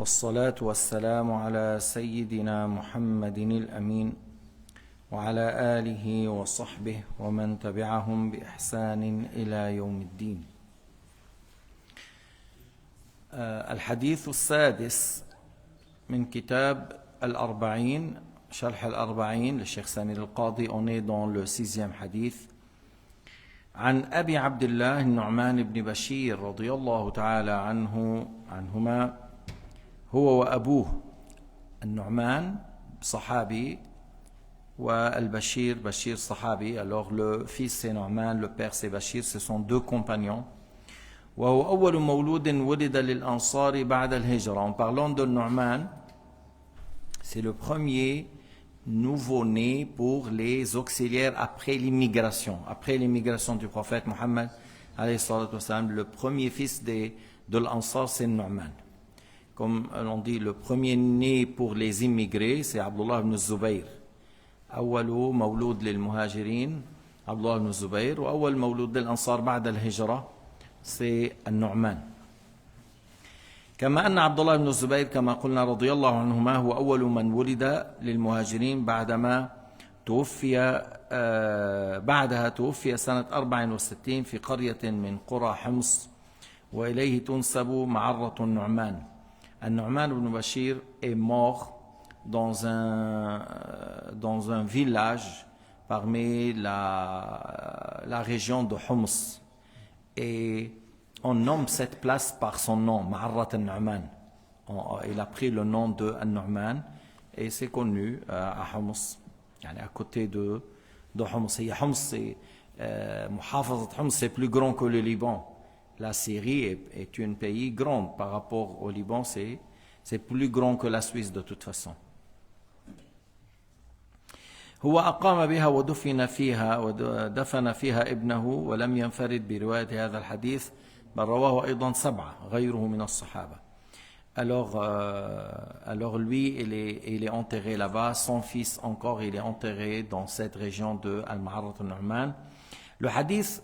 والصلاة والسلام على سيدنا محمد الأمين وعلى آله وصحبه ومن تبعهم بإحسان إلى يوم الدين. الحديث السادس من كتاب الأربعين شرح الأربعين للشيخ سامي القاضي. On est dans le 6e hadith. عن أبي عبد الله النعمان بن بشير رضي الله تعالى عنهما هو وأبوه. النعمان صحابي والبشير بشير صحابي. Alors le fils c'est Nu'man, le père c'est Bashir, ce sont deux compagnons. وهو أول مولود ولد للأنصار بعد الهجرة. En parlant de Nu'man, c'est le premier nouveau-né pour les auxiliaires après l'immigration du prophète Mohammed alayhi salatu wassalam. Le premier fils de l'Ansar c'est Nu'man. Comme on dit, le premier né pour les immigrés c'est Abdullah ibn Zubayr. أول مولود للمهاجرين عبد الله بن الزبير، وأول مولود للأنصار بعد الهجرة c'est النعمان. كما أن عبد الله بن الزبير كما قلنا رضي الله عنهما هو أول من ولد للمهاجرين بعدها توفي سنة 64 في قرية من قرى حمص، وإليه تنسب معرة النعمان. النعمان بن بشير est mort dans un village parmi la région de Homs, et on nomme cette place par son nom, Ma'arrat al-Nu'man. Il a pris le nom de al-Nu'man et c'est connu à Homs, à côté de Homs. Homs, c'est Muhafazat Homs, c'est plus grand que le Liban. La Syrie est un pays grand par rapport au Liban, c'est plus grand que la Suisse de toute façon. هو أقام بها ودفن فيها ابنه، ولم ينفرد برواية هذا الحديث بل رواه أيضا 7 غيره من الصحابة. Alors lui, il est enterré là-bas. Son fils encore, il est enterré dans cette région de Al-Ma'arrat al-Nu'man. Le hadith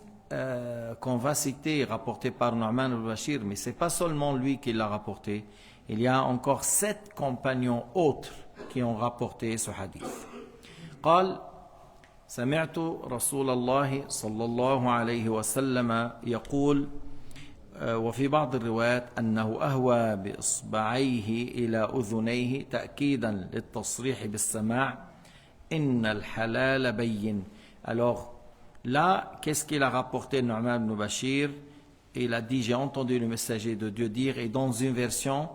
qu'on va citer est rapporté par Nu'man al-Bashir, mais ce n'est pas seulement lui qui l'a rapporté. Il y a encore 7 compagnons autres qui ont rapporté ce hadith. قال: سمعت رسول الله صلى الله عليه وسلم يقول، وفي بعض الروايات أنه أهوى بإصبعيه إلى أذنيه تأكيدا للتصريح بالسماع إن الحلال بين. Alors là, qu'est-ce qu'il a rapporté Nu'man ibn Bashir? Il a dit: j'ai entendu le messager de Dieu dire, et dans une version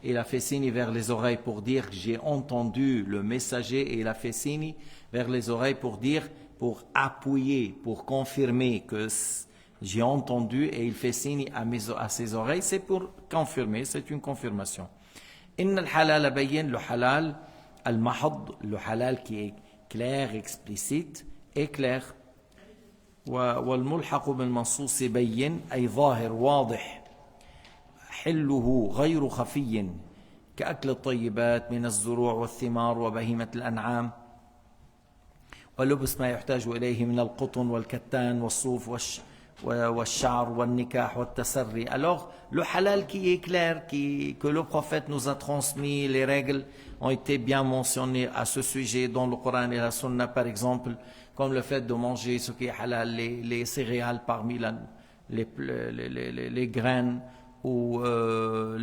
il a fait signe vers les oreilles pour dire j'ai entendu le messager, et il a fait signe vers les oreilles pour dire, pour appuyer, pour confirmer que j'ai entendu, et il fait signe à ses oreilles, c'est pour confirmer, c'est une confirmation. Inna al-halal bayyin, le halal al-mahad, le halal qui est clair, explicite et clair. والملحق بالمنصوص بين أي ظاهر واضح، حله غير خفي كأكل الطيبات من الزروع والثمار وبهيمة الأنعام، ولبس ما يحتاج إليه من القطن والكتان والصوف والشعر والنكاح والتسري. Alors le halal qui est clair, que le prophète nous a transmis, les règles ont été bien mentionnées à ce sujet dans le Coran et la Sunna, par exemple, comme le fait de manger ce qui est halal, les céréales parmi les graines, ou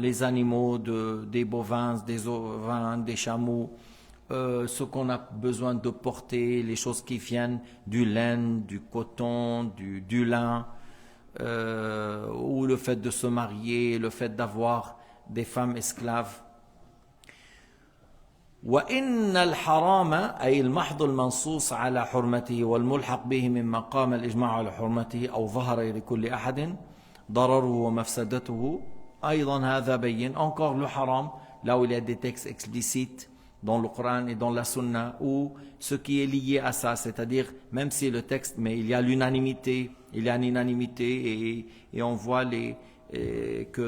les animaux des bovins, des ovins, des chameaux, ce qu'on a besoin de porter, les choses qui viennent du lin, du coton, du lin, ou le fait de se marier, le fait d'avoir des femmes esclaves. وإن الحرام أي المحض المنصوص على حرمته والملحق به مما قام الإجماع على حرمته أو ظهر لكل أحد ضرره ومفسدته أيضا هذا بين. Encore le haram, là où il y a des textes explicites dans le Coran et dans la Sunna, ou ce qui est lié à ça, c'est-à-dire même si le texte, mais il y a l'unanimité, et on voit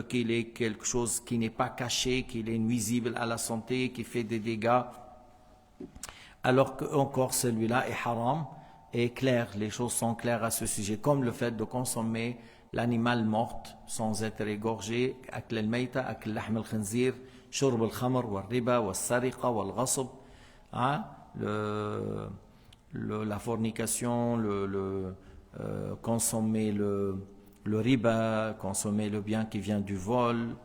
qu'il est quelque chose qui n'est pas caché, qu'il est nuisible à la santé, qui fait des dégâts, alors que encore celui-là est haram, est clair, les choses sont claires à ce sujet, comme le fait de consommer l'animal mort sans être égorgé, أكل الميتة, أكل لحم الخنزير, شرب الخمر والربا والسرقة والغصب, hein, la fornication, consommer le riba, consommer le bien qui vient du vol,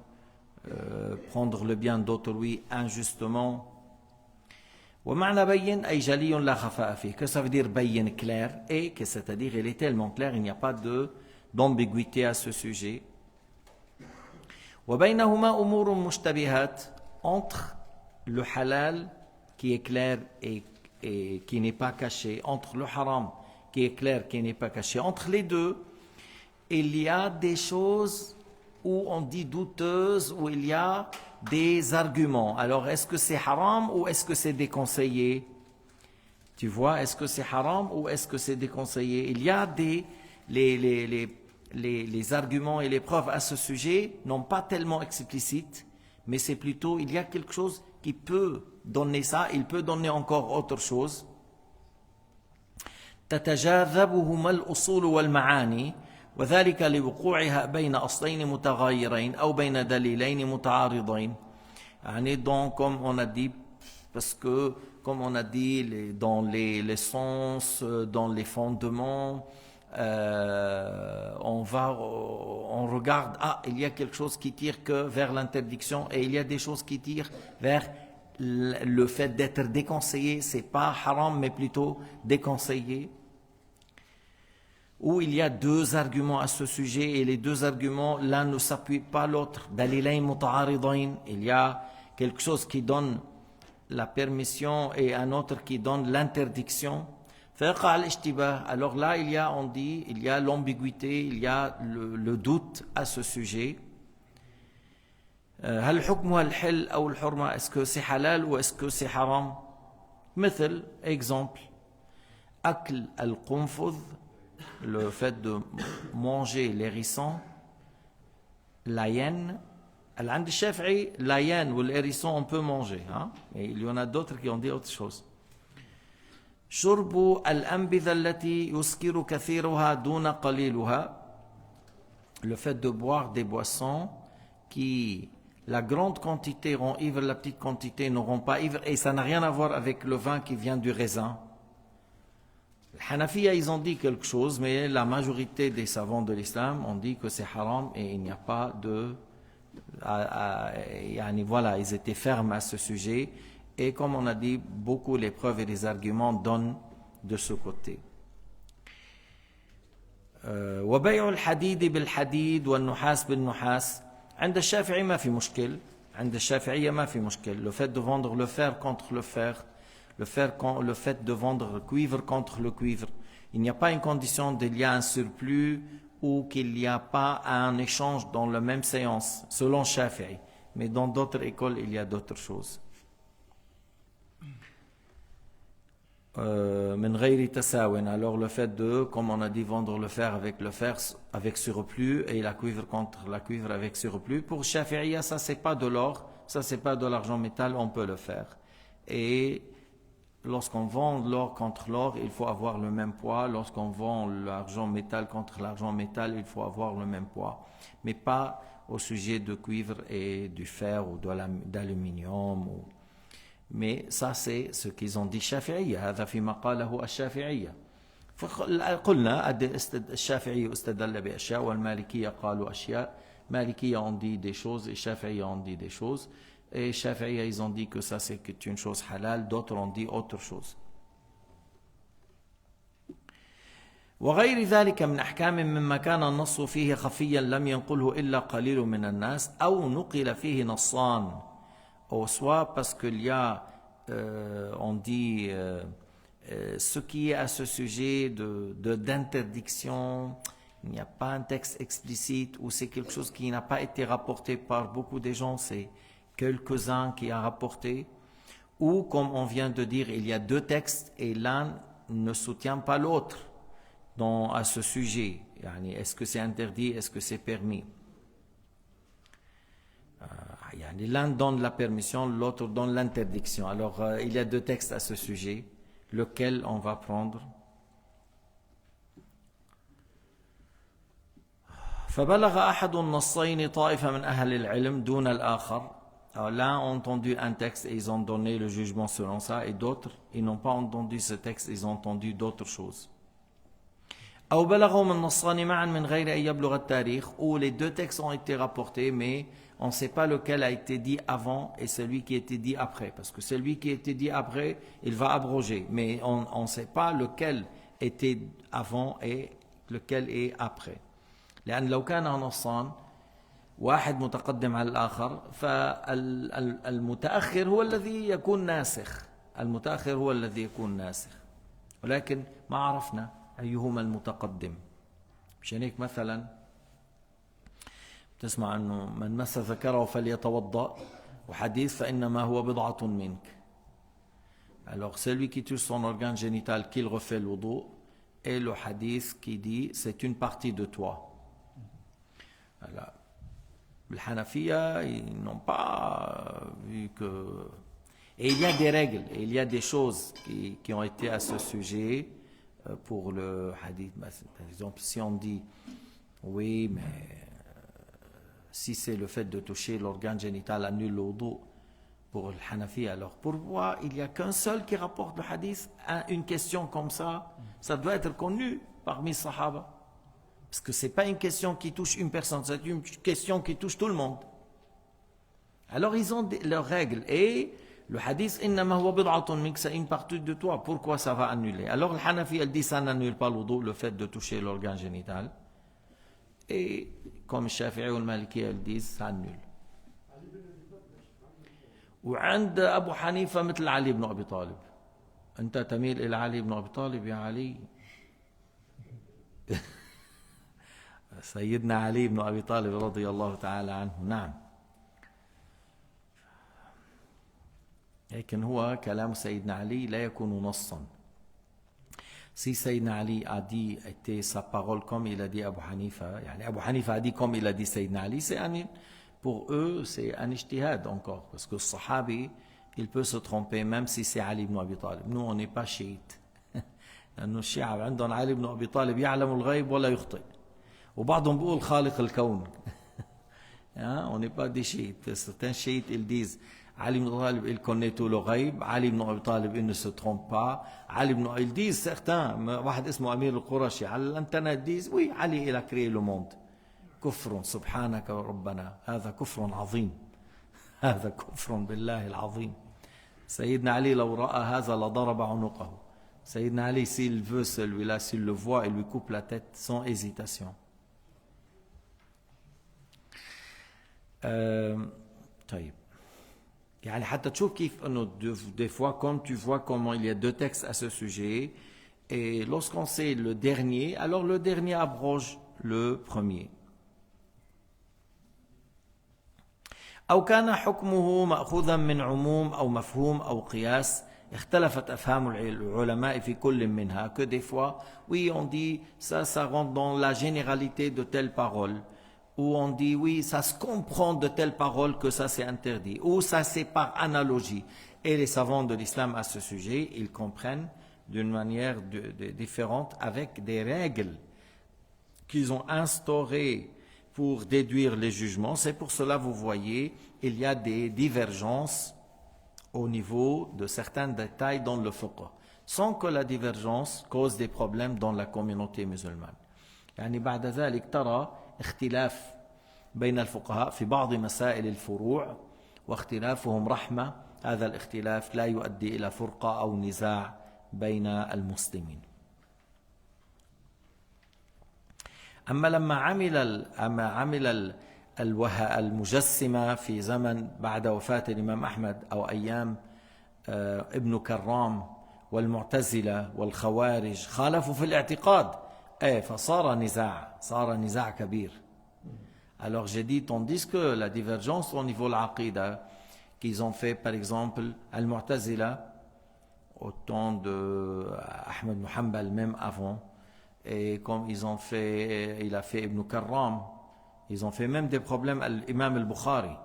prendre le bien d'autrui injustement. ومعنى بين أي جلي لا خفاء فيه. Que ça veut dire بين clair, et que c'est-à-dire il est tellement clair, il n'y a pas d'ambiguïté à ce sujet. وبينهما أمور مشتبهات, entre le halal qui est clair et qui n'est pas caché, entre le haram qui est clair, qui n'est pas caché, entre les deux, il y a des choses où on dit douteuses, où il y a des arguments. Alors, est-ce que c'est haram ou est-ce que c'est déconseillé? Tu vois, est-ce que c'est haram ou est-ce que c'est déconseillé? Il y a les arguments et les preuves à ce sujet, non pas tellement explicites, mais c'est plutôt, il y a quelque chose qui peut donner ça, il peut donner encore autre chose. تتجاذبهما الأصول والمعاني وذلك لوقوعها بين أصلين متغايرين أو بين دليلين متعارضين. يعني donc comme on a dit, parce que comme on a dit dans les sens, dans les fondements, on regarde, il y a quelque chose qui tire que vers l'interdiction et il y a des choses qui tirent vers le fait d'être déconseillé. C'est pas haram mais plutôt déconseillé. Où il y a deux arguments à ce sujet et les deux arguments, l'un ne s'appuie pas l'autre. Dalilayn muta'aridayn, il y a quelque chose qui donne la permission et un autre qui donne l'interdiction. Alors là, on dit, il y a l'ambiguïté, il y a le doute à ce sujet. هل حكمها الحل أو الحرمة? Est-ce que c'est halal ou est-ce que c'est haram? مثل, exemple, أكل القنفذ, le fait de manger l'hérisson, la hyène. عند الشافعي la hyène ou l'hérisson on peut manger, hein? Et il y en a d'autres qui ont dit autre chose. شرب الأنبذة التي يسكر كثيرها دون قليلها, le fait de boire des boissons qui la grande quantité rend ivre, la petite quantité ne rend pas ivre, et ça n'a rien à voir avec le vin qui vient du raisin. Les Hanafiya, ils ont dit quelque chose, mais la majorité des savants de l'islam ont dit que c'est haram et il n'y a pas de... voilà, ils étaient fermes à ce sujet. Et comme on a dit, beaucoup les preuves et les arguments donnent de ce côté. وبيع الحديد بالحديد والنحاس بالنحاس عند الشافعي ما في مشكل. عند الشافعية ما في مشكل. Le fait de vendre le fer contre le fer, le fait de vendre le cuivre contre le cuivre, il n'y a pas une condition qu'il y a un surplus ou qu'il n'y a pas un échange dans la même séance, selon Shafi'i. Mais dans d'autres écoles, il y a d'autres choses. من غير تساوٍ, alors le fait de, comme on a dit, vendre le fer avec surplus et la cuivre contre la cuivre avec surplus, pour Shafi'iyya, ça c'est pas de l'or, ça c'est pas de l'argent métal, on peut le faire. Et lorsqu'on vend l'or contre l'or, il faut avoir le même poids. Lorsqu'on vend l'argent métal contre l'argent métal, il faut avoir le même poids. Mais pas au sujet de cuivre et du fer ou d'aluminium. Mais ça, c'est ce qu'ils ont dit Shafi'iyya. هذا فيما قاله الشافعية. قلنا الشافعي استدل بأشياء والمالكية قالوا أشياء. مالكية ont dit des choses et Shafi'iyya ont dit des choses. Et Shafi'iyya, ils ont dit que ça c'est une chose halal, d'autres ont dit autre chose. وغير ذلك من أحكام مما كان النص فيه خفيا لم ينقله إلا قليل من الناس أو نقل فيه نصان, ou soit parce qu'il y a, on dit, ce qui est à ce sujet d'interdiction, il n'y a pas un texte explicite ou c'est quelque chose qui n'a pas été rapporté par beaucoup de gens, c'est quelques-uns qui a rapporté, ou comme on vient de dire, il y a deux textes et l'un ne soutient pas l'autre à ce sujet. Est-ce que c'est interdit, est-ce que c'est permis? L'un donne la permission, l'autre donne l'interdiction. Alors il y a deux textes à ce sujet, lequel on va prendre? فبلغ أحد النصين طائفة من أهل العلم دون الآخر. Alors l'un a entendu un texte et ils ont donné le jugement selon ça, et d'autres, ils n'ont pas entendu ce texte, ils ont entendu d'autres choses. أو بلغهم النصان معا من غير أن يبلغ التاريخ, où les deux textes ont été rapportés, mais on ne sait pas lequel a été dit avant et celui qui a été dit après. Parce que celui qui a été dit après, il va abroger, mais on ne sait pas lequel était avant et lequel est après. لأن لو كان نصان واحد متقدم على الآخر فالمتأخر هو الذي يكون ناسخ. المتأخر هو الذي يكون ناسخ. ولكن ما عرفنا أيهما المتقدم. مشان هيك مثلا تسمع أنه من مس ذكره فليتوضأ, وحديث فإنما هو بضعة منك. Alors celui qui touche son organe génital qu'il refait le wudu, et le hadith qui dit c'est une partie de toi. Alors, les Hanafiya, ils n'ont pas vu que... Et il y a des règles, et il y a des choses qui ont été à ce sujet pour le hadith. Par exemple, si on dit, oui, mais si c'est le fait de toucher l'organe génital annule le wudu pour le Hanafiya, alors pourquoi il n'y a qu'un seul qui rapporte le hadith? Une question comme ça doit être connu parmi les Sahaba. Parce que ce n'est pas une question qui touche une personne, c'est une question qui touche tout le monde. Alors ils ont leurs règles. Et le hadith, innama huwa bid'atun mink, c'est une partie de toi. Pourquoi ça va annuler? Alors le Hanafi, elle dit ça n'annule pas le wudu, le fait de toucher l'organe génital. Et comme le Shafi'i ou le Maliki, elles disent ça annule. وعند أبو حنيفة مثل علي بن أبي طالب. أنت تميل إلى علي بن أبي طالب يا علي. سيدنا علي بن أبي طالب رضي الله تعالى عنه. نعم. لكن هو كلام سيدنا علي لا يكون نصا. Si Sayyidina Ali a dit était sa parole comme il a dit Abu Hanifa, yani Abu Hanifa a dit comme il a dit Sayyidina Ali, pour eux c'est un ijtihad encore, parce que le sahabi il peut se tromper même si c'est Ali ibn Abi Talib. Nous on n'est pas chiites. لأنه الشيعة عندهم علي بن أبي طالب يعلم الغيب ولا يخطئ. وبعضهم بيقول خالق الكون. On n'est pas des chiites. Certains chiites ils disent Ali ibn Abi Talib il connaît tout le ghaib, Ali ibn Abi Talib il ne se trompe pas. Ils disent certains, واحد اسمه أمير القرشي على الانترنت disent oui Ali il a créé le monde. كفر سبحانك ربنا هذا كفر عظيم. هذا كفر بالله العظيم. سيدنا علي لو رأى هذا لضرب عنقه. Sayyidina Ali, s'il veut celui-là, s'il le voit, il lui coupe la tête sans hésitation. طيب. يعني حتى تشوف كيف انه des fois comme tu vois comment il y a deux textes à ce sujet, et lorsqu'on sait le dernier, alors le dernier abroge le premier. أو كان حكمه مأخوذا من عموم أو مفهوم أو قياس. اختلفت أفهام العلماء في كل منها. Que des fois, oui, on dit ça rentre dans la généralité de telle parole, ou on dit oui, ça se comprend de telle parole que ça c'est interdit, ou ça c'est par analogie. Et les savants de l'islam à ce sujet, ils comprennent d'une manière différente avec des règles qu'ils ont instaurées pour déduire les jugements. C'est pour cela, vous voyez, il y a des divergences au niveau de certains détails dans le fiqh, sans que la divergence cause des problèmes dans la communauté musulmane. يعني بعد ذلك ترى اختلاف بين الفقهاء في بعض مسائل الفروع، واختلافهم رحمة. هذا الاختلاف لا يؤدي إلى فرقة أو نزاع بين المسلمين. أما لما عمل المجسمة في زمن بعد وفاة الإمام أحمد أو أيام ابن كرام والمعتزلة والخوارج خالفوا في الاعتقاد، فصار نزاع كبير. Alors j'ai dit, tandis que la divergence au niveau de l'aqida qu'ils ont fait par exemple al-Mu'tazila au temps de Ahmed Muhammad même avant, et comme il a fait Ibn Karram, ils ont fait même des problèmes à l'imam al-Bukhari.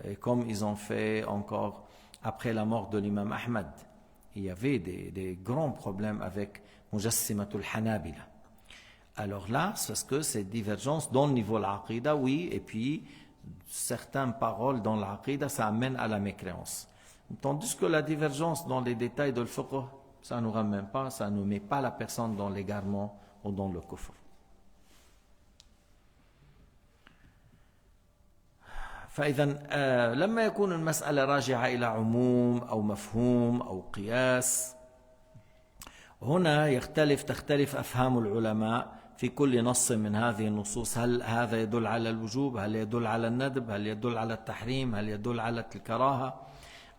Et comme ils ont fait encore après la mort de l'imam Ahmad, il y avait des grands problèmes avec Mujassimatul Hanabila. Alors là, c'est parce que cette divergence dans le niveau de l'aqida, oui, et puis certaines paroles dans l'aqida, ça amène à la mécréance. Tandis que la divergence dans les détails de l'fiqh, ça ne nous ramène pas, ça ne met pas la personne dans l'égarement ou dans le kufr. فإذا لما يكون المسألة راجعة إلى عموم أو مفهوم أو قياس هنا تختلف أفهام العلماء في كل نص من هذه النصوص. هل هذا يدل على الوجوب؟ هل يدل على الندب؟ هل يدل على التحريم؟ هل يدل على الكراهة؟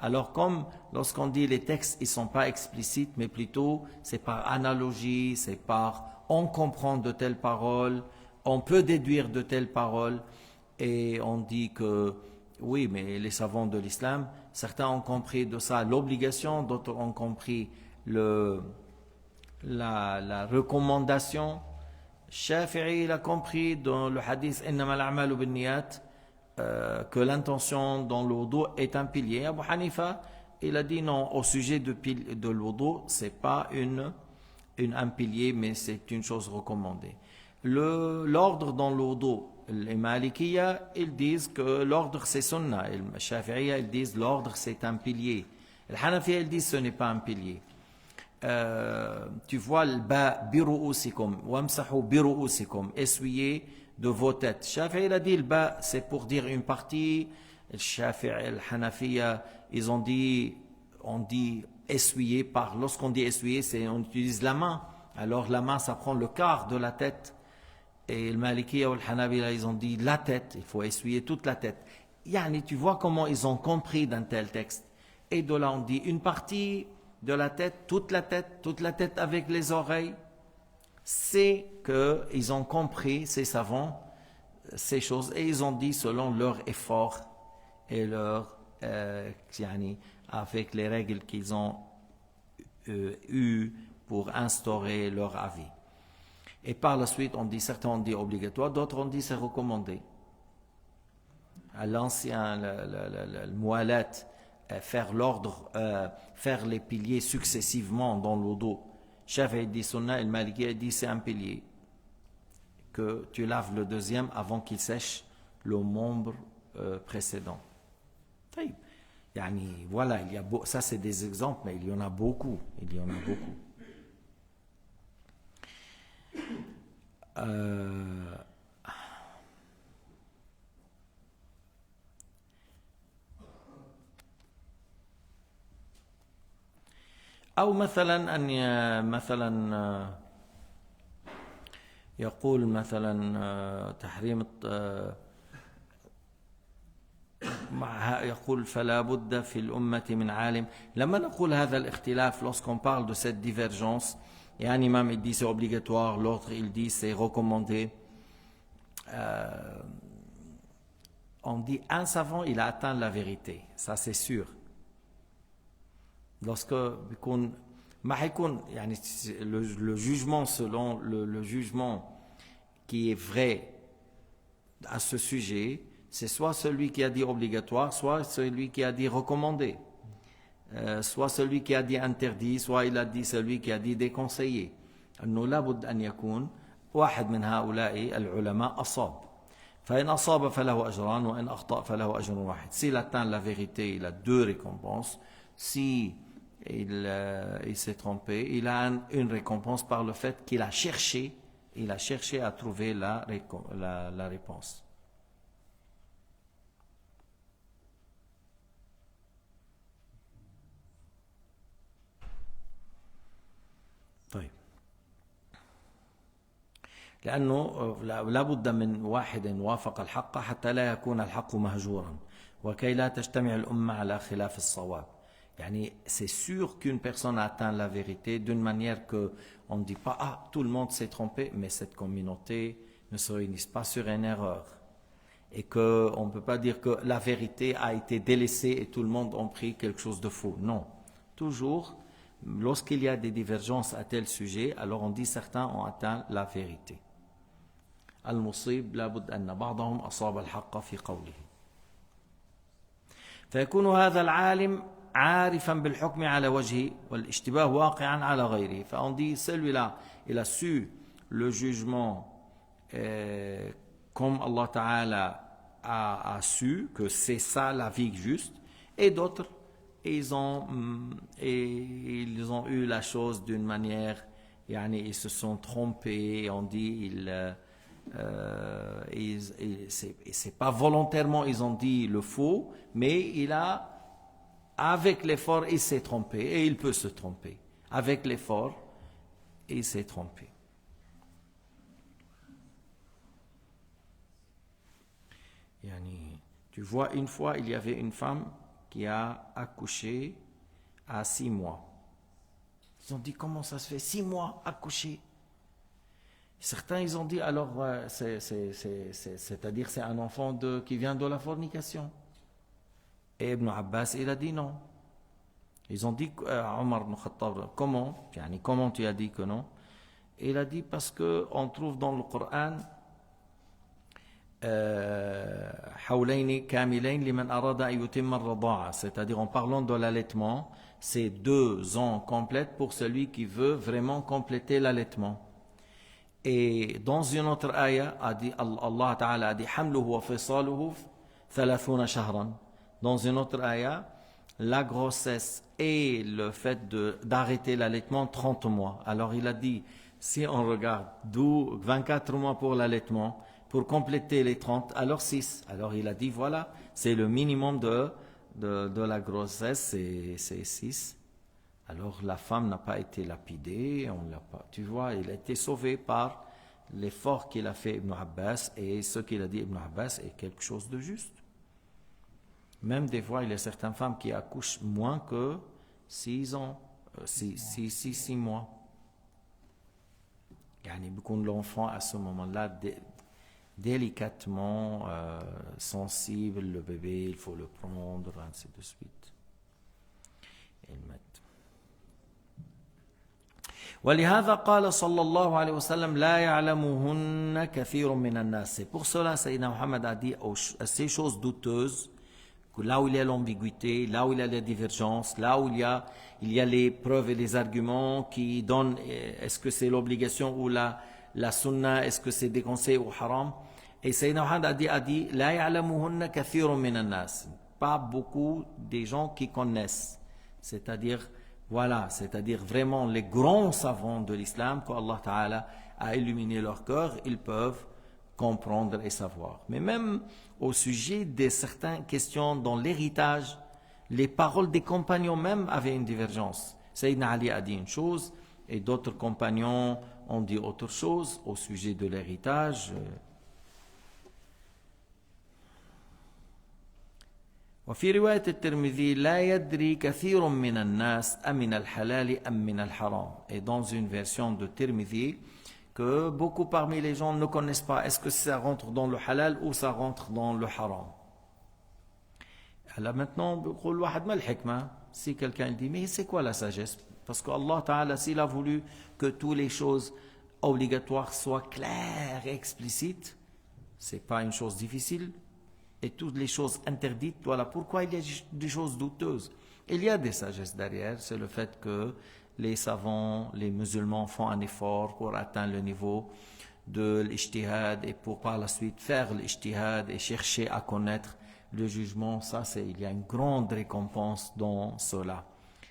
Alors comme lorsqu'on dit les textes, ils ne sont pas explicites, mais plutôt c'est par analogie, c'est par on comprend de telles paroles, on peut déduire de telles paroles, et on dit que oui, mais les savants de l'islam, certains ont compris de ça l'obligation, d'autres ont compris la recommandation. Shafi'i, il a compris dans le hadith innama al-a'malu bin-niyat que l'intention dans le wudu est un pilier. Abu Hanifa, il a dit non, au sujet de l'wudu, c'est pas un pilier, mais c'est une chose recommandée. L'ordre dans le wudu, les Malikiya, ils disent que l'ordre c'est sunnah. Les Shafi'iyya, ils disent l'ordre c'est un pilier. Les Hanafiya, ils disent ce n'est pas un pilier. Tu vois le ba biru'usikum wamsahu biru'usikum, essuyez de vos têtes. Shafi'i il a dit le ba c'est pour dire une partie. Le Shafi'i, le Hanafiya, ils ont dit on dit essuyer par lorsqu'on dit essuyer c'est on utilise la main. Alors la main ça prend le quart de la tête. Et le Malikiya ou le Hanabila ils ont dit la tête, il faut essuyer toute la tête. Yani tu vois comment ils ont compris d'un tel texte. Et de là on dit une partie de la tête, toute la tête avec les oreilles, c'est qu'ils ont compris, ces savants, ces choses, et ils ont dit selon leur effort et avec les règles qu'ils ont eues pour instaurer leur avis. Et par la suite, on dit, certains ont dit obligatoire, d'autres ont dit c'est recommandé. À l'ancien, le mualat, faire l'ordre, faire les piliers successivement dans le dos. Shafi'i dit sunna, et le Maliki dit c'est un pilier. Que tu laves le deuxième avant qu'il sèche le membre précédent. Voilà, ça c'est des exemples, mais il y en a beaucoup. أو مثلا يقول مثلا تحريم يقول فلا بد في الأمة من عالم. لما نقول هذا الاختلاف lorsqu'on parle de cette divergence, et un imam il dit c'est obligatoire, l'autre il dit c'est recommandé, on dit un savant il a atteint la vérité, ça c'est sûr. Lorsque le jugement selon le jugement qui est vrai à ce sujet, c'est soit celui qui a dit obligatoire, soit celui qui a dit recommandé, soit celui qui a dit interdit, soit il a dit celui qui a dit déconseillé. أنه لابد أن يكون واحد من هؤلاء العلماء أصاب. فإن أصاب فله أجران وإن أخطأ فله أجر واحد. S'il atteint la vérité, il a deux récompenses. Si il s'est trompé, il a une récompense par le fait qu'il a cherché à trouver la réponse. طيب. لأنه لا بد من واحد وافق الحق حتى لا يكون الحق مهجورا وكي لا تجتمع الأمة على خلاف الصواب. C'est sûr qu'une personne atteint la vérité d'une manière que on ne dit pas tout le monde s'est trompé, mais cette communauté ne se réunisse pas sur une erreur et que on ne peut pas dire que la vérité a été délaissée et tout le monde a pris quelque chose de faux. Non, toujours lorsqu'il y a des divergences à tel sujet, alors on dit certains ont atteint la vérité. المصيب لابد أن بعضهم أصاب الحق في قوله. فيكون هذا العالم عارفا بالحكم على وجهه والاشتباه واقعا على غيره. On dit celui-là il a su le jugement comme Allah Ta'ala a su que c'est ça la vie juste, et d'autres, ils ont eu la chose d'une manière, ils se sont trompés, on dit, c'est pas volontairement, ils ont dit le faux, mais avec l'effort, il s'est trompé, et il peut se tromper. Avec l'effort, il s'est trompé. Tu vois, une fois, il y avait une femme qui a accouché à 6 mois. Ils ont dit, comment ça se fait 6 mois accouché? Certains, ils ont dit, alors, c'est-à-dire c'est un enfant qui vient de la fornication. Et Ibn Abbas, il a dit non. Ils ont dit, Omar ibn Khattab, comment tu as dit que non? Il a dit, parce qu'on trouve dans le Coran, c'est-à-dire en parlant de l'allaitement, c'est 2 ans complètes pour celui qui veut vraiment compléter l'allaitement. Et dans une autre ayah, Allah Ta'ala a dit hamluhu wa fisaluhu 30 shahran. Dans une autre ayah, la grossesse et le fait d'arrêter l'allaitement 30 mois. Alors il a dit, si on regarde 24 mois pour l'allaitement, pour compléter les 30, alors 6. Alors il a dit, voilà, c'est le minimum de la grossesse, c'est 6. Alors la femme n'a pas été lapidée, tu vois, il a été sauvé par l'effort qu'il a fait Ibn Abbas, et ce qu'il a dit Ibn Abbas est quelque chose de juste. Même des fois, il y a certaines femmes qui accouchent moins que 6 ans, 6 mois. L'enfant à ce moment-là délicatement sensible, le bébé, il faut le prendre, ainsi de suite. Et le mettre. ولهذا قال صلى الله عليه وسلم لا يعلمهن كثير من الناس. C'est pour cela Sayyidina Muhammad a dit ces choses douteuses, que là où il y a l'ambiguïté, là où il y a les divergences, là où il y a les preuves et les arguments qui donnent est-ce que c'est l'obligation ou la sunna, est-ce que c'est déconseillé ou haram. Et Sayyidina Muhammad a dit لا يعلمهن كثير من الناس. Pas beaucoup des gens qui connaissent. C'est-à-dire vraiment les grands savants de l'islam qu'Allah Ta'ala a illuminé leur cœur, ils peuvent comprendre et savoir. Mais même au sujet de certaines questions dans l'héritage, les paroles des compagnons même avaient une divergence. Sayyidina Ali a dit une chose et d'autres compagnons ont dit autre chose au sujet de l'héritage. وفي رواية الترمذي لا يدري كثير من الناس أمن الحلال أم من الحرام. Et dans une version de Tirmidhi, que beaucoup parmi les gens ne connaissent pas, est-ce que ça rentre dans le halal ou ça rentre dans le haram. Alors maintenant, si quelqu'un dit, mais c'est quoi la sagesse? Parce que Allah Ta'ala, s'il a voulu que toutes les choses obligatoires soient claires et explicites, c'est pas une chose difficile. Et toutes les choses interdites, voilà pourquoi il y a des choses douteuses. Il y a des sagesses derrière, c'est le fait que les savants, les musulmans font un effort pour atteindre le niveau de l'ijtihad et pour par la suite faire l'ijtihad et chercher à connaître le jugement. Il y a une grande récompense dans cela.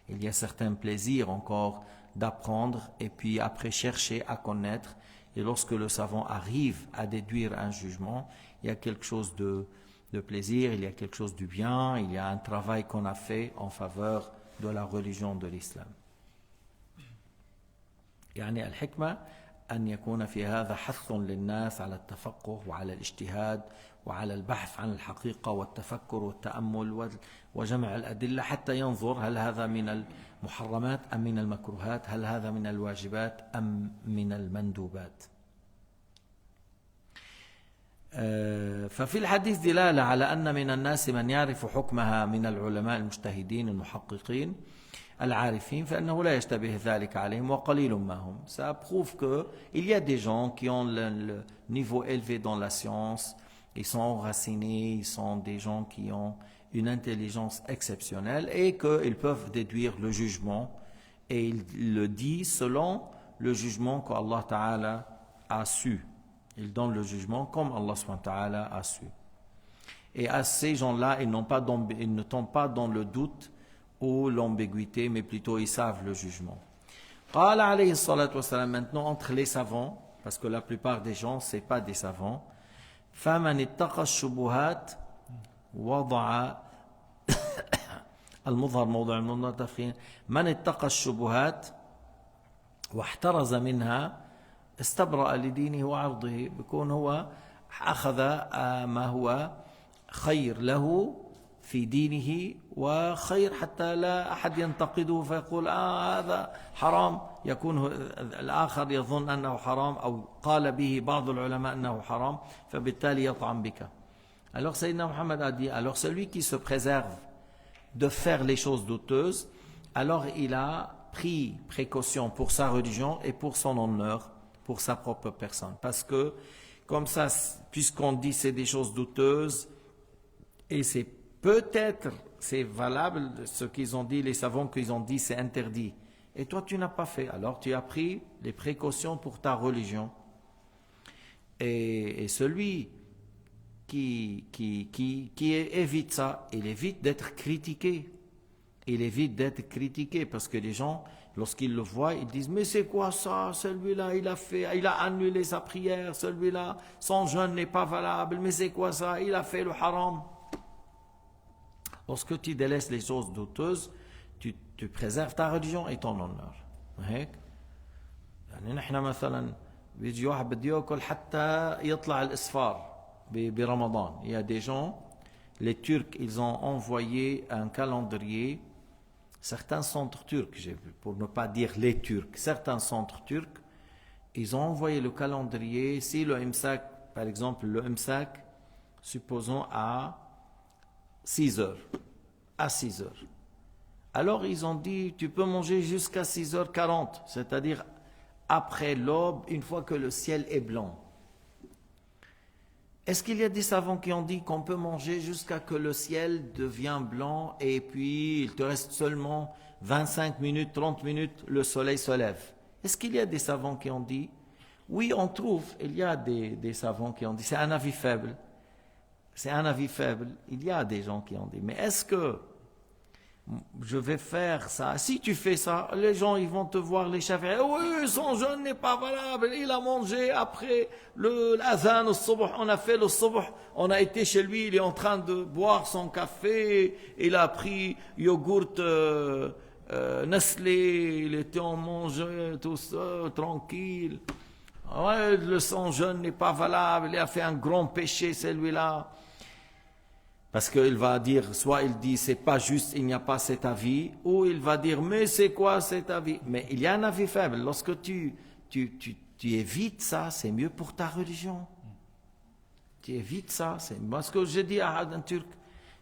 Il y a certains plaisirs encore d'apprendre et puis après chercher à connaître. Et lorsque le savant arrive à déduire un jugement, il y a quelque chose de plaisir, il y a quelque chose du bien, il y a un travail qu'on a fait en faveur de la religion de l'islam. يعني الحكمة أن يكون في هذا حث للناس على التفقه وعلى الاجتهاد وعلى البحث عن الحقيقة والتفكر والتأمل وجمع الأدلة حتى ينظر هل هذا من المحرمات أم من المكروهات، هل هذا من الواجبات أم من المندوبات. ففي الحديث دلالة على أن من الناس من يعرف حكمها من العلماء المجتهدين المحققين العارفين فإنه لا يشتبه ذلك عليهم وقليل ما هم. Ça prouve qu'il y a des gens qui ont le niveau élevé dans la science, ils sont enracinés, ils sont des gens qui ont une intelligence exceptionnelle et qu'ils peuvent déduire le jugement et il le dit selon le jugement qu'Allah Ta'ala a su. Il donne le jugement comme Allah subhanahu wa ta'ala a su. Et à ces gens-là, ils ne tombent pas dans le doute ou l'ambiguïté, mais plutôt ils savent le jugement. قال عليه الصلاة والسلام, maintenant entre les savants, parce que la plupart des gens, ce n'est pas des savants, فَمَنِ اتَّقَى الشُّبُهَاتِ وضع المظهر موضع المنطقين من اتقى الشبهات واحترز منها استبرأ لدينه وعرضه, بيكون هو أخذ ما هو خير له في دينه وخير حتى لا أحد ينتقده فيقول هذا حرام, يكون الآخر يظن أنه حرام أو قال به بعض العلماء أنه حرام فبالتالي يطعن بك. Alors Sayyidina Muhammad a dit, alors celui qui se préserve de faire les choses douteuses, alors il a pris précaution pour sa religion et pour son honneur, pour sa propre personne. Parce que, comme ça, puisqu'on dit c'est des choses douteuses, et c'est peut-être, c'est valable, ce qu'ils ont dit, les savants qu'ils ont dit, c'est interdit. Et toi, tu n'as pas fait. Alors, tu as pris les précautions pour ta religion. Et celui qui évite ça, il évite d'être critiqué. Il évite d'être critiqué parce que les gens, lorsqu'ils le voient, ils disent « Mais c'est quoi ça? Celui-là, il a annulé sa prière. Celui-là, son jeûne n'est pas valable. Mais c'est quoi ça? Il a fait le haram. » Lorsque tu délaisses les choses douteuses, tu préserves ta religion et ton honneur. يعني نحن مثلا بيجي واحد بده ياكل حتى يطلع الإسفار برمضان. Il y a des gens, les Turcs, ils ont envoyé un calendrier. Certains centres turcs, j'ai vu, pour ne pas dire les Turcs, certains centres turcs, ils ont envoyé le calendrier. Si le imsak, par exemple, le imsak, supposons à 6 heures. À 6 heures. Alors ils ont dit, tu peux manger jusqu'à 6h40, c'est-à-dire après l'aube, une fois que le ciel est blanc. Est-ce qu'il y a des savants qui ont dit qu'on peut manger jusqu'à que le ciel devient blanc et puis il te reste seulement 25 minutes, 30 minutes, le soleil se lève? Est-ce qu'il y a des savants qui ont dit? Oui, on trouve, il y a des savants qui ont dit, c'est un avis faible. C'est un avis faible. Il y a des gens qui ont dit, mais est-ce que je vais faire ça? Si tu fais ça, les gens ils vont te voir les chefs. Oui, son jeûne n'est pas valable. Il a mangé après l'adhan, le subh. On a fait le subh. On a été chez lui. Il est en train de boire son café. Il a pris yogourt Nestlé. Il était en manger tout ça, tranquille. Ouais, son jeûne n'est pas valable. Il a fait un grand péché celui-là. Parce qu'il va dire, soit il dit c'est pas juste, il n'y a pas cet avis, ou il va dire mais c'est quoi cet avis? Mais il y a un avis faible. Lorsque tu évites ça, c'est mieux pour ta religion. Tu évites ça. Parce que j'ai dit à un Turc,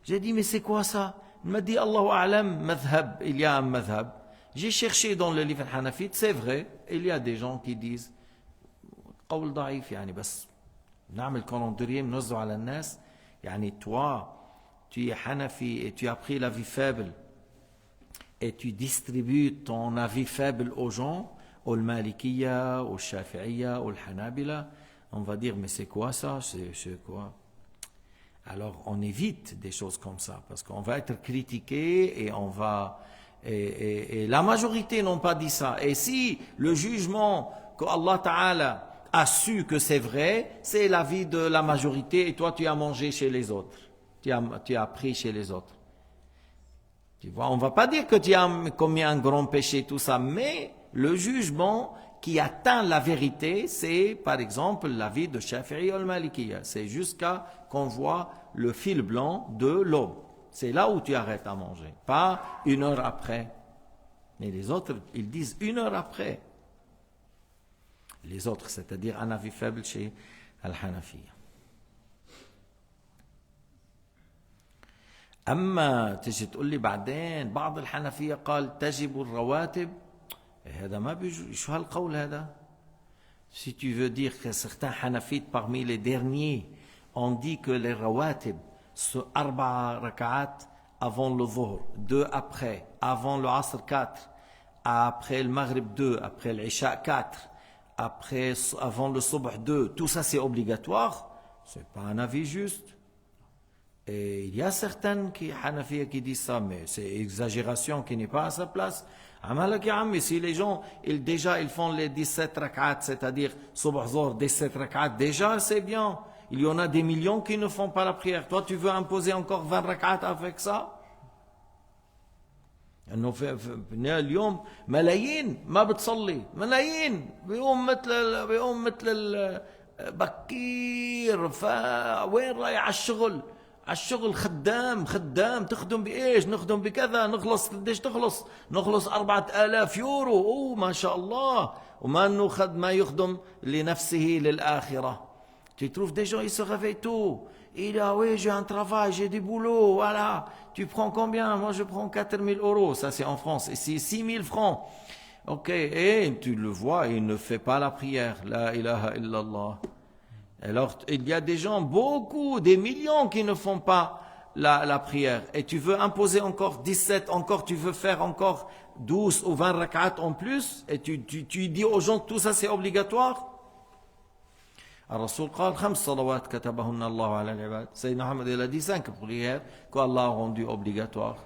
j'ai dit mais c'est quoi ça? Il m'a dit Allahu a'lam, madhab, il y a un madhab. J'ai cherché dans le livre Hanafite, c'est vrai, il y a des gens qui disent قول ضعيف يعني بس نعمل calendrier نوزعه على الناس. يعني toi tu es Hanafi et tu as pris l'avis faible et tu distribues ton avis faible aux gens, aux Malikiya, aux Shafi'iyya, aux Hanabila, on va dire mais c'est quoi ça? C'est quoi? Alors on évite des choses comme ça parce qu'on va être critiqué et on va et la majorité n'ont pas dit ça. Et si le jugement que Allah Ta'ala a su que c'est vrai, c'est l'avis de la majorité et toi tu as mangé chez les autres. Tu as pris chez les autres. Tu vois, on ne va pas dire que tu as commis un grand péché, tout ça, mais le jugement qui atteint la vérité, c'est par exemple l'avis de Shafi'i al-Malikiyya. C'est jusqu'à qu'on voit le fil blanc de l'aube. C'est là où tu arrêtes à manger, pas 1 heure après. Mais les autres, ils disent 1 heure après. Les autres, c'est-à-dire un avis faible chez Al-Hanafiyya. أما تجي تقول لي بعدين بعض الحنفية قال تجب الرواتب هذا ما بيجو شو هالقول هذا si tu veux dire que certains hanafites parmi les derniers ont dit que les rawatib ce 4 rak'at avant le dhuhr 2 après avant le asr 4 après le maghrib 2 après l'isha 4 après, avant le subh 2, tout ça c'est obligatoire, c'est pas un avis juste. Et il y a certaines Hanafiya qui disent ça, mais c'est exagération qui n'est pas à sa place. Amalak ya ammi, si les gens, déjà, ils font les 17 rak'at, c'est-à-dire subh zor, 17 rak'at, déjà, c'est bien. Il y en a des millions qui ne font pas la prière. Toi, tu veux imposer encore 20 rak'at avec ça? انه في اليوم ملايين ما بتصلي، ملايين بيقوم مثل بكير، فوين رايح على الشغل؟ على الشغل خدام تخدم بايش؟ نخدم بكذا، نخلص قديش تخلص؟ نخلص 4000 يورو، اوه ما شاء الله، وما انه ما يخدم لنفسه للاخره. Tu trouves des gens, ils se réveillent tôt. Il a, oui, j'ai un travail, j'ai du boulot, voilà. Tu prends combien? Moi, je prends 4000 euros. Ça, c'est en France. Ici, 6000 francs. Ok. Et tu le vois, il ne fait pas la prière. La ilaha illallah. Alors, il y a des gens, beaucoup, des millions qui ne font pas la prière. Et tu veux imposer encore 17, encore, tu veux faire encore 12 ou 20 rak'at en plus. Et tu dis aux gens que tout ça, c'est obligatoire. الرسول قال 5 صلوات كتبهن الله على العباد. سيدنا محمد il a dit 5 prières qu'Allah a rendues obligatoires.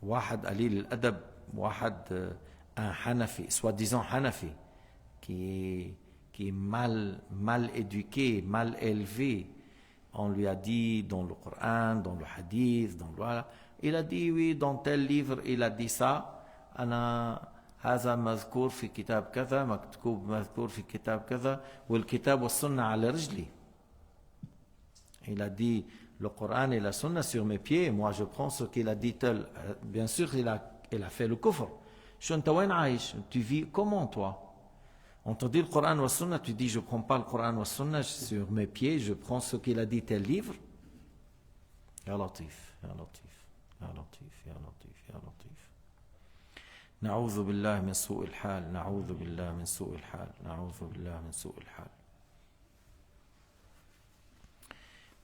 واحد قليل الأدب، واحد un Hanafi, soi-disant Hanafi, qui est mal éduqué, mal élevé. On lui a dit dans le Coran, dans le Hadith, voilà. Il a dit oui, dans tel livre, il a dit ça. هذا مذكور في كتاب كذا، مكتوب مذكور في كتاب كذا، والكتاب والسنة على رجلي. Il a dit le Coran et la Sunna sur mes pieds, moi je prends ce qu'il a dit tel. Bien sûr il a fait le kufr. أنت وين عايش? Tu vis comment toi? On te dit le Coran et la Sunna, tu dis je prends pas le Coran et la Sunna sur mes pieds, je prends ce qu'il a dit tel livre. Ya Latif, Ya Latif, Ya Latif, Ya Latif, Ya Latif. نعوذ بالله من سوء الحال، نعوذ بالله من سوء الحال، نعوذ بالله من سوء الحال.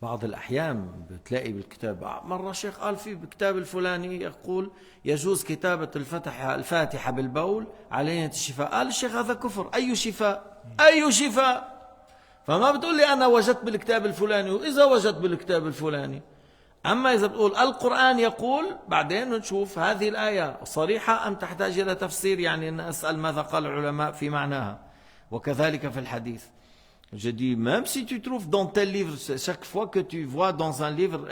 بعض الأحيان بتلاقي بالكتاب، مرة شيخ قال في بالكتاب الفلاني يقول يجوز كتابة الفاتحة بالبول على نية الشفاء. قال الشيخ هذا كفر. أي شفاء؟ أي شفاء؟ فما بتقول لي أنا وجدت بالكتاب الفلاني، وإذا وجدت بالكتاب الفلاني. أما إذا بتقول القرآن يقول، بعدين نشوف هذه الآية صريحة أم تحتاج إلى تفسير، يعني نسأل ماذا قال العلماء في معناها. وكذلك في الحديث. Je dis, même si tu trouves dans tel livre, chaque fois que tu vois dans un livre,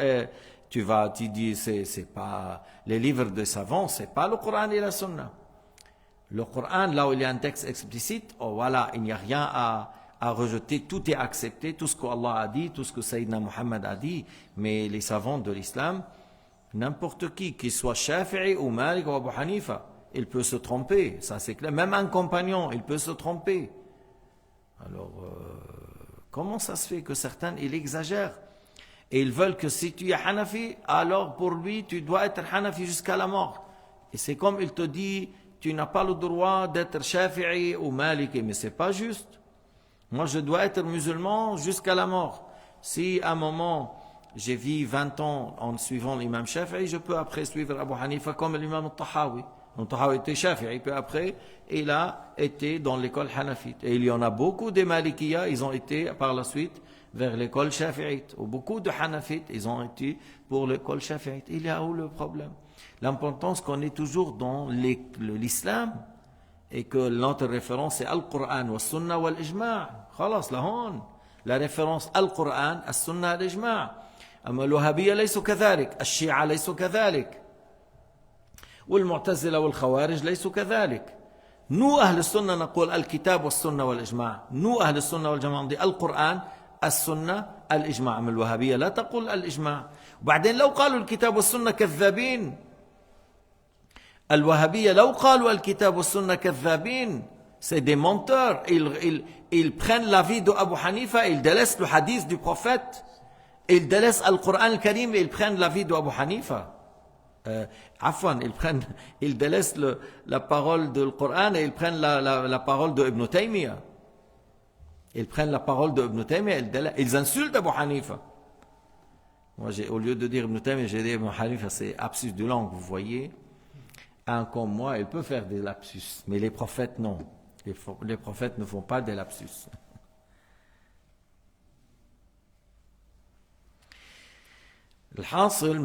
tu dis, c'est pas les livres de savants, c'est pas le Coran et la Sunna. Le Coran, là où il y a un texte explicite, oh voilà, il n'y a rien à rejeter, tout est accepté, tout ce qu'Allah a dit, tout ce que Sayyidina Muhammad a dit, mais les savants de l'islam, n'importe qui soit Shafi'i ou Malik ou Abu Hanifa, il peut se tromper, ça c'est clair, même un compagnon, il peut se tromper. Alors, comment ça se fait que certains, ils exagèrent et ils veulent que si tu es Hanafi, alors pour lui, tu dois être Hanafi jusqu'à la mort. Et c'est comme il te dit, tu n'as pas le droit d'être Shafi'i ou Maliki, mais c'est pas juste. Moi, je dois être musulman jusqu'à la mort. Si à un moment, j'ai vécu 20 ans en suivant l'imam Shafi'i, je peux après suivre Abu Hanifa comme l'imam al-Tahawi. Al-Tahawi était Shafi'i, puis après, il a été dans l'école Hanafite. Et il y en a beaucoup des Malikiya, ils ont été par la suite vers l'école Shafi'ite. Ou beaucoup de Hanafites, ils ont été pour l'école Shafi'ite. Il y a où le problème? L'importance qu'on est toujours dans l'islam et que notre référence est Al-Qur'an, wa Sunna, wa l'Ijma'. Khalas, là hon. La référence Al-Qur'an, Al-Sunna, Al-Ijma'. أما الوهابية ليسوا كذلك، الشيعة ليسوا كذلك، والمعتزلة والخوارج ليسوا كذلك. Nous, أهل السنة نقول الكتاب والسنة والإجماع. Nous, أهل السنة والجماعة نقول القرآن، السنة، الإجماع. أما الوهابية لا تقول الإجماع. وبعدين لو قالوا الكتاب والسنة كذابين. الوهابية لو قالوا الكتاب والسنة كذابين. C'est des menteurs. Ils prennent la vie d'Abu Hanifa, ils délaissent le hadith du prophète. Ils délaissent le Coran al-Karim et ils prennent la vie d'Abu Hanifa. Afwan, ils délaissent la parole du Coran et ils prennent la parole de Ibn Taymiyyah. Ils prennent la parole de Ibn Taymiyyah, ils insultent Abu Hanifa. Moi, au lieu de dire Ibn Taymiyyah, j'ai dit Ibn Hanifa, c'est absurde de langue, vous voyez. Un comme moi, il peut faire des lapsus, mais les prophètes non. Les prophètes ne font pas des lapsus. الحاصل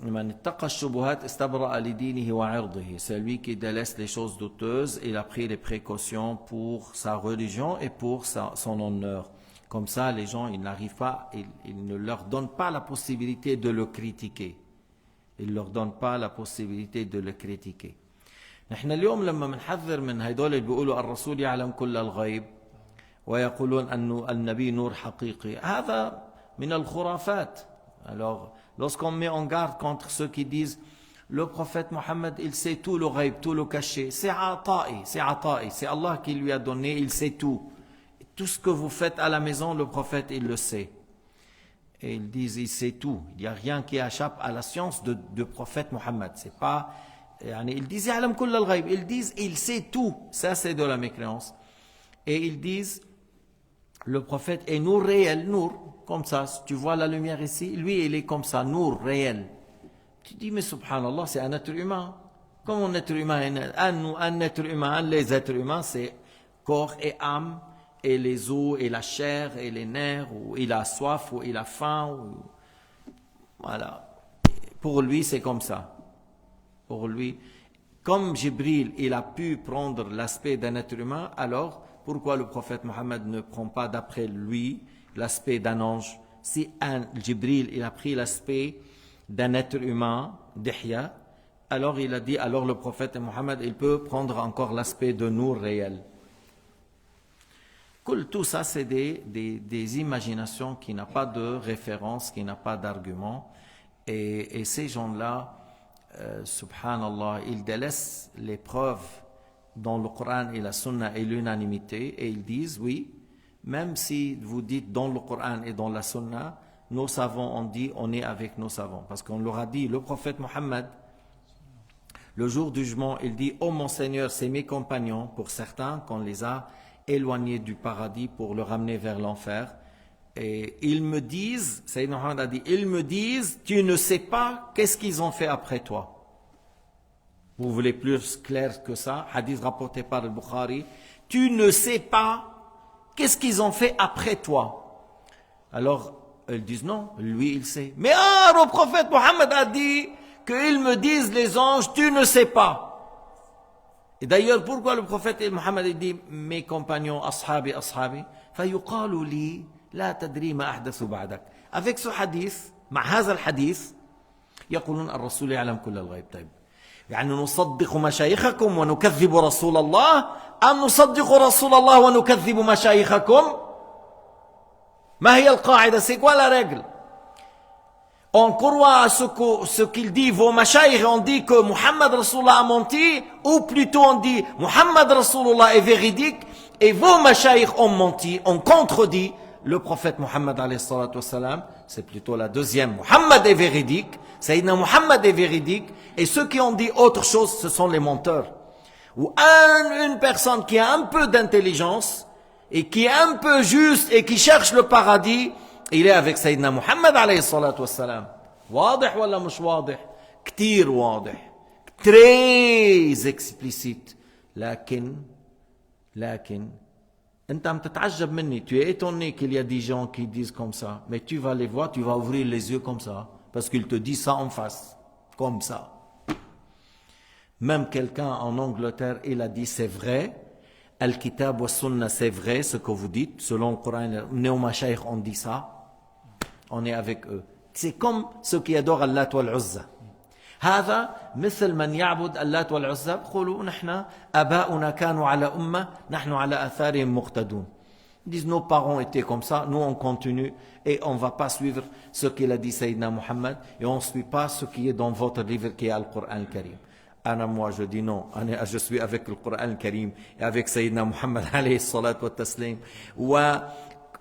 من اتقى الشبهات استبرأ لدينه وعرضه. C'est lui qui délaisse les choses douteuses. Il a pris les précautions pour sa religion et pour son honneur. Comme ça, les gens, ils n'arrivent pas, ils ne leur donnent pas la possibilité de le critiquer. Ils ne leur donnent pas la possibilité de le critiquer. نحن اليوم لما بنحذر من هيدول اللي بيقولوا الرسول يعلم كل الغيب ويقولون أن النبي نور حقيقي, هذا من الخرافات. Alors, lorsqu'on met en garde contre ceux qui disent le prophète Mohammed, il sait tout le ghaib, tout le caché, c'est ata'i, c'est Allah qui lui a donné, il sait tout. Tout ce que vous faites à la maison, le prophète, il le sait. Et ils disent, il sait tout. Il n'y a rien qui échappe à la science de prophète Mohammed. C'est pas, ils disent, ils disent, il sait tout. Ça, c'est de la mécréance. Et ils disent, le prophète est nour réel, nour. Comme ça, si tu vois la lumière ici, lui, il est comme ça, nour réel. Tu dis, mais subhanallah, c'est un être humain. Comme un être humain, un être humain, les êtres humains, c'est corps et âme, et les os, et la chair, et les nerfs, ou il a soif, ou il a faim, voilà. Pour lui, c'est comme ça. Pour lui, comme Jibril, il a pu prendre l'aspect d'un être humain, alors, pourquoi le prophète Mohammed ne prend pas d'après lui l'aspect d'un ange? Si Jibril, il a pris l'aspect d'un être humain, d'Ihya, alors il a dit, alors le prophète Mohammed, il peut prendre encore l'aspect de Nour réel. Tout ça, c'est des imaginations qui n'ont pas de référence, qui n'ont pas d'argument. Et ces gens-là, subhanallah, ils délaissent les preuves dans le Coran et la Sunna et l'unanimité, et ils disent, oui, même si vous dites dans le Coran et dans la Sunna, nos savants ont dit, on est avec nos savants. Parce qu'on leur a dit, le prophète Mohammed, le jour du jugement, il dit, oh mon Seigneur, c'est mes compagnons, pour certains, qu'on les a éloignés du paradis pour le ramener vers l'enfer. Et ils me disent, Sayyidina Mohammed a dit, ils me disent, tu ne sais pas qu'est-ce qu'ils ont fait après toi. Vous voulez plus clair que ça? Hadith rapporté par le Bukhari. Tu ne sais pas qu'est-ce qu'ils ont fait après toi. Alors, ils disent non, lui il sait. Mais le prophète Mohammed a dit qu'ils me disent les anges, tu ne sais pas. Et d'ailleurs, pourquoi le prophète Mohammed dit mes compagnons, ashabi, فيقال لي لا تدري ما أحدث بعدك. Avec ce hadith, مع هذا الحديث, يقولون الرسول يعلم كل الغيب. طيب. يعني نصدق مشايخكم ونكذب رسول الله أم نصدق رسول الله ونكذب مشايخكم؟ ما هي القاعدة؟ C'est quoi la règle? On croit à ce qu'il dit vos mashayikh, on dit que Muhammad Rasulullah a menti, ou plutôt on dit Muhammad Rasulullah est véridique et vos mashayikh ont menti, ont contredit le prophète Muhammad alayhi salatu wassalam. C'est plutôt la deuxième. Muhammad est véridique, Sayyidina Muhammad est véridique, et ceux qui ont dit autre chose, ce sont les menteurs. Ou une personne qui a un peu d'intelligence et qui est un peu juste et qui cherche le paradis, il est avec Sayyidina Muhammad alayhi salatu wassalam. واضح ولا مش واضح؟ كتير واضح. Très explicite. لكن انت عم تتعجب مني. Tu es étonné qu'il y a des gens qui disent comme ça. Mais tu vas les voir, tu vas ouvrir les yeux comme ça. Parce qu'ils te disent ça en face. Comme ça. Même quelqu'un en Angleterre, il a dit c'est vrai. Al-Kitab wa Sunna, c'est vrai ce que vous dites. Selon le Coran, nos mashayikh ont dit ça. On est avec eux. C'est comme ceux qui adorent Allah wal Uzza. هذا مثل من يعبد اللات والعزى يقولوا نحن آباؤنا كانوا على أمة نحن على آثارهم مقتدون. Ils disent nos parents étaient comme ça, nous on continue et on ne va pas suivre ce qu'il a dit Sayyidina Muhammad et on ne suit pas ce qui est dans votre livre qui est le Coran al-Karim. Moi je dis non, je suis avec le Coran al-Karim et avec Sayyidina Muhammad alayhi salatu wa taslim.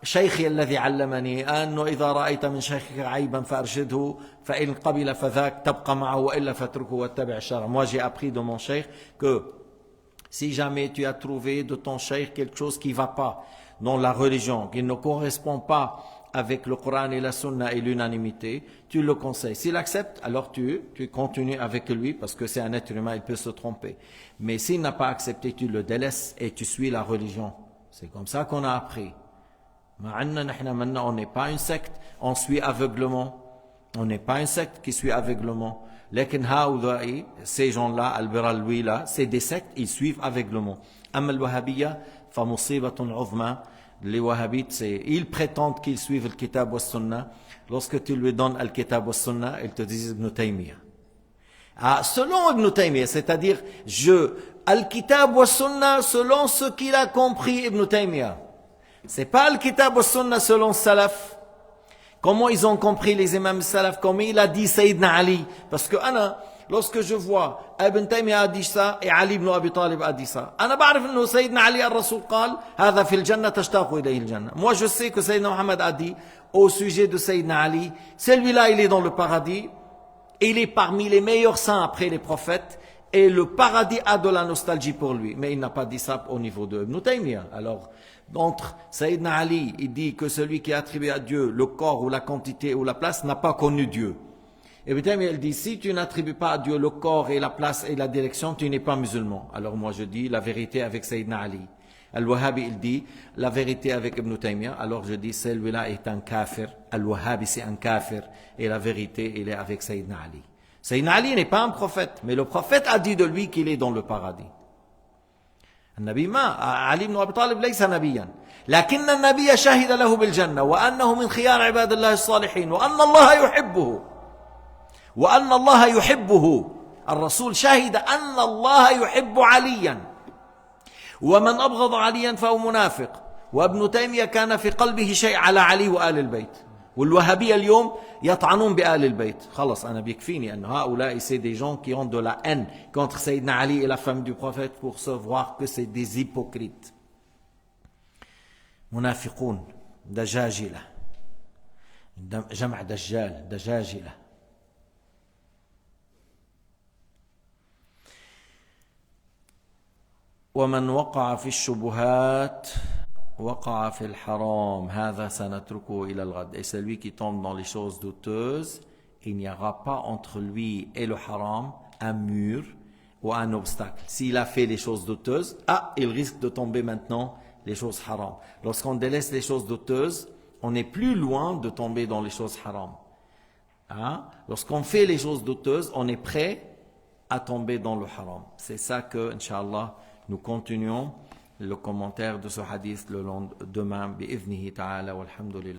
شيخي الذي علمني أنه إذا رأيت من شيخك عيبا فأرشده فإن قبل فذاك تبقى معه وإلا فاتركه واتبع الشرع. Moi j'ai appris de mon cheikh que si jamais tu as trouvé de ton cheikh quelque chose qui ne va pas dans la religion, qui ne correspond pas avec le Coran et la Sunna et l'unanimité, tu le conseilles. S'il accepte, alors tu continues avec lui parce que c'est un être humain, il peut se tromper. Mais s'il n'a pas accepté, tu le délaisses et tu suis la religion. C'est comme ça qu'on a appris. Maintenant, on n'est pas une secte, on suit aveuglement. On n'est pas une secte qui suit aveuglement. Ces gens-là, al-Biralwi là, c'est des sectes, ils suivent aveuglement. Amma al-Wahhabiyya, fa musibatun uzma. Les wahhabites, ils prétendent qu'ils suivent le kitab wa sunnah. Lorsque tu lui donnes le kitab wa sunnah, ils te disent Ibn Taymiyyah. Selon Ibn Taymiyyah, c'est-à-dire, al-kitab wa sunnah selon ce qu'il a compris Ibn Taymiyyah. C'est pas le kitab wa sunnah selon salaf. Comment ils ont compris les imams salaf, comme il a dit Sayyidina Ali. Parce que lorsque je vois Ibn Taymiyyah a dit ça et Ali ibn Abi Talib a dit ça, Sayyidina Ali al-Rasul قال هذا في الجنة تشتاق إليه الجنة. Moi je sais que Sayyidina Muhammad a dit au sujet de Sayyidina Ali, celui-là il est dans le paradis, il est parmi les meilleurs saints après les prophètes, et le paradis a de la nostalgie pour lui. Mais il n'a pas dit ça au niveau de Ibn Taymiyyah. Alors, entre Sayyidina Ali, il dit que celui qui a attribué à Dieu le corps ou la quantité ou la place n'a pas connu Dieu. Ibn Taymiyyah, il dit, si tu n'attribues pas à Dieu le corps et la place et la direction, tu n'es pas musulman. Alors moi je dis la vérité avec Sayyidina Ali. Al-Wahhabi, il dit la vérité avec Ibn Taymiyyah. Alors je dis, celui-là est un kafir. Al-Wahhabi, c'est un kafir. Et la vérité, il est avec Sayyidina Ali. Sayyidina Ali n'est pas un prophète, mais le prophète a dit de lui qu'il est dans le paradis. النبي علي بن أبي طالب ليس نبيا لكن النبي شهد له بالجنة وأنه من خيار عباد الله الصالحين وأن الله يحبه الرسول شهد أن الله يحب عليا ومن أبغض عليا فهو منافق وابن تيمية كان في قلبه شيء على علي وآل البيت والوهابية اليوم يطعنون بآل البيت. خلص أنا بيكفيني أن هؤلاء c'est des gens qui ont de la haine contre Sayyidina Ali et la femme du prophète pour se voir que c'est des hypocrites. منافقون دجاجلة جمع دجال دجاجلة. ومن وقع في الشبهات وقع في الحرام هذا سنتركه إلى الغد. Et celui qui tombe dans les choses douteuses, il n'y aura pas entre lui et le haram un mur ou un obstacle. S'il a fait les choses douteuses, il risque de tomber maintenant les choses haram. Lorsqu'on délaisse les choses douteuses, on est plus loin de tomber dans les choses haram. Lorsqu'on fait les choses douteuses, on est prêt à tomber dans le haram. C'est ça que, Inch'Allah, nous continuons le commentaire de ce hadith le lendemain, bi'idhnihi ta'ala, walhamdulillah.